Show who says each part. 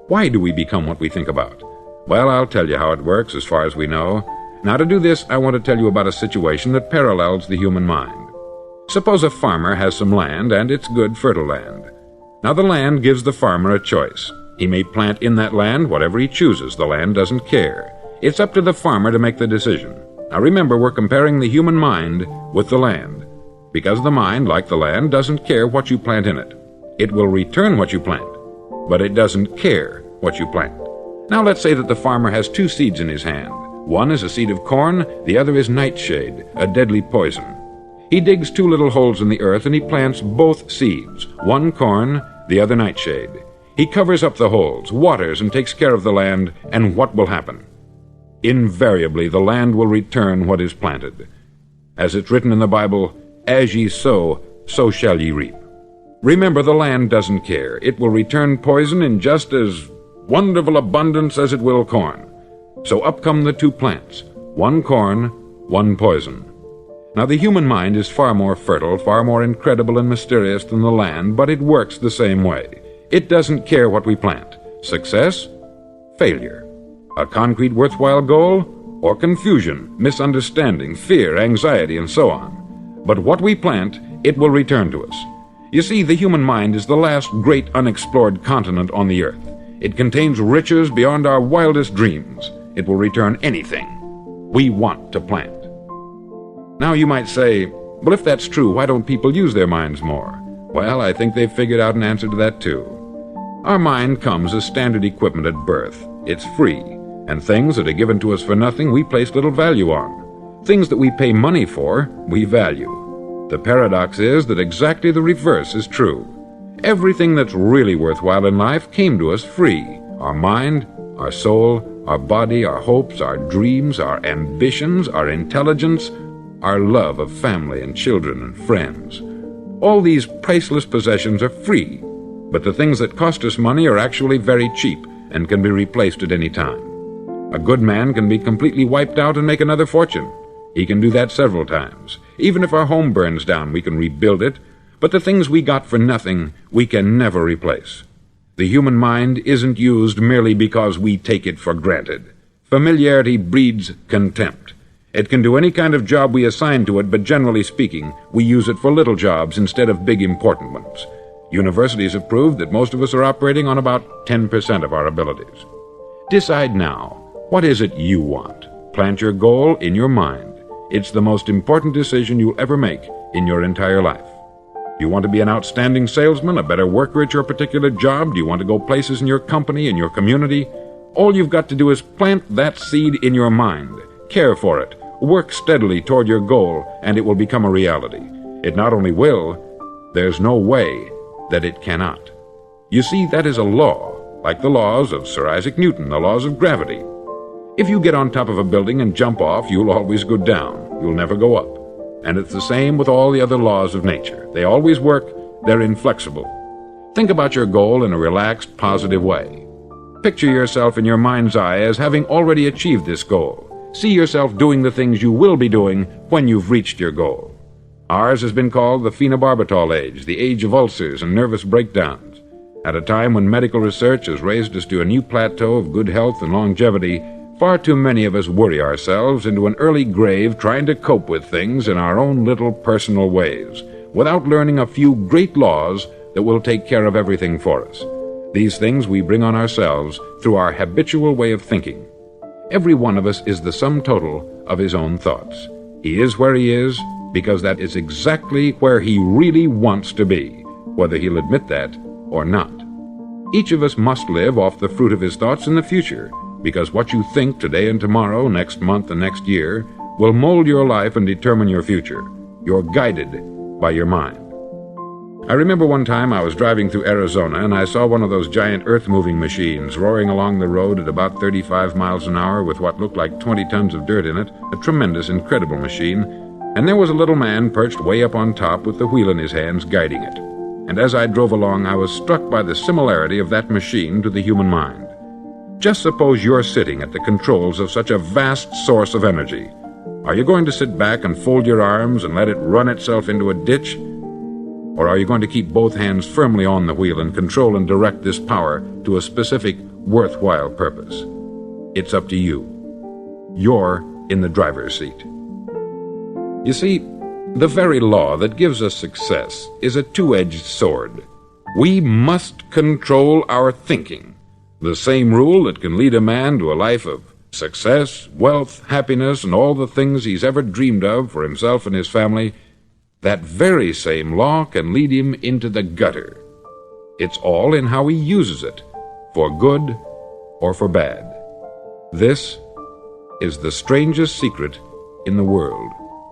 Speaker 1: Why do we become what we think about? Well, I'll tell you how it works as far as we know. Now, to do this, I want to tell you about a situation that parallels the human mind. Suppose a farmer has some land, and it's good, fertile land. Now, the land gives the farmer a choice. He may plant in that land whatever he chooses. The land doesn't care. It's up to the farmer to make the decision. Now, remember, we're comparing the human mind with the land, because the mind, like the land, doesn't care what you plant in it. It will return what you plant, but it doesn't care what you plant. Now, let's say that the farmer has two seeds in his hand. One is a seed of corn, the other is nightshade, a deadly poison. He digs two little holes in the earth and he plants both seeds, one corn, the other nightshade. He covers up the holes, waters, and takes care of the land, and what will happen? Invariably, the land will return what is planted. As it's written in the Bible, "As ye sow, so shall ye reap." Remember, the land doesn't care. It will return poison in just as wonderful abundance as it will corn. So up come the two plants, one corn, one poison. Now, the human mind is far more fertile, far more incredible and mysterious than the land, but it works the same way. It doesn't care what we plant. Success, failure. A concrete, worthwhile goal, or confusion, misunderstanding, fear, anxiety, and so on. But what we plant, it will return to us. You see, the human mind is the last great unexplored continent on the earth. It contains riches beyond our wildest dreams. It will return anything we want to plant. Now, you might say, well, if that's true, why don't people use their minds more? Well, I think they've figured out an answer to that, too. Our mind comes as standard equipment at birth. It's free, and things that are given to us for nothing we place little value on. Things that we pay money for, we value. The paradox is that exactly the reverse is true. Everything that's really worthwhile in life came to us free. Our mind, our soul, our body, our hopes, our dreams, our ambitions, our intelligence, our love of family and children and friends. All these priceless possessions are free, but the things that cost us money are actually very cheap and can be replaced at any time. A good man can be completely wiped out and make another fortune. He can do that several times. Even if our home burns down, we can rebuild it, but the things we got for nothing, we can never replace. The human mind isn't used merely because we take it for granted. Familiarity breeds contempt. It can do any kind of job we assign to it, but generally speaking, we use it for little jobs instead of big important ones. Universities have proved that most of us are operating on about 10% of our abilities. Decide now, what is it you want? Plant your goal in your mind. It's the most important decision you'll ever make in your entire life. Do you want to be an outstanding salesman, a better worker at your particular job? Do you want to go places in your company, in your community? All you've got to do is plant that seed in your mind. Care for it. Work steadily toward your goal, and it will become a reality. It not only will, there's no way that it cannot. You see, that is a law, like the laws of Sir Isaac Newton, the laws of gravity. If you get on top of a building and jump off, you'll always go down. You'll never go up. And it's the same with all the other laws of nature. They always work. They're inflexible. Think about your goal in a relaxed, positive way. Picture yourself in your mind's eye as having already achieved this goal. See yourself doing the things you will be doing when you've reached your goal. Ours has been called the phenobarbital age, the age of ulcers and nervous breakdowns. At a time when medical research has raised us to a new plateau of good health and longevity, far too many of us worry ourselves into an early grave trying to cope with things in our own little personal ways, without learning a few great laws that will take care of everything for us. These things we bring on ourselves through our habitual way of thinking. Every one of us is the sum total of his own thoughts. He is where he is because that is exactly where he really wants to be, whether he'll admit that or not. Each of us must live off the fruit of his thoughts in the future, because what you think today and tomorrow, next month and next year, will mold your life and determine your future. You're guided by your mind. I remember one time I was driving through Arizona and I saw one of those giant earth-moving machines roaring along the road at about 35 miles an hour with what looked like 20 tons of dirt in it, a tremendous, incredible machine, and there was a little man perched way up on top with the wheel in his hands guiding it. And as I drove along, I was struck by the similarity of that machine to the human mind. Just suppose you're sitting at the controls of such a vast source of energy. Are you going to sit back and fold your arms and let it run itself into a ditch? Or are you going to keep both hands firmly on the wheel and control and direct this power to a specific, worthwhile purpose? It's up to you. You're in the driver's seat. You see, the very law that gives us success is a two-edged sword. We must control our thinking. The same rule that can lead a man to a life of success, wealth, happiness, and all the things he's ever dreamed of for himself and his family, that very same law can lead him into the gutter. It's all in how he uses it, for good or for bad. This is the strangest secret in the world.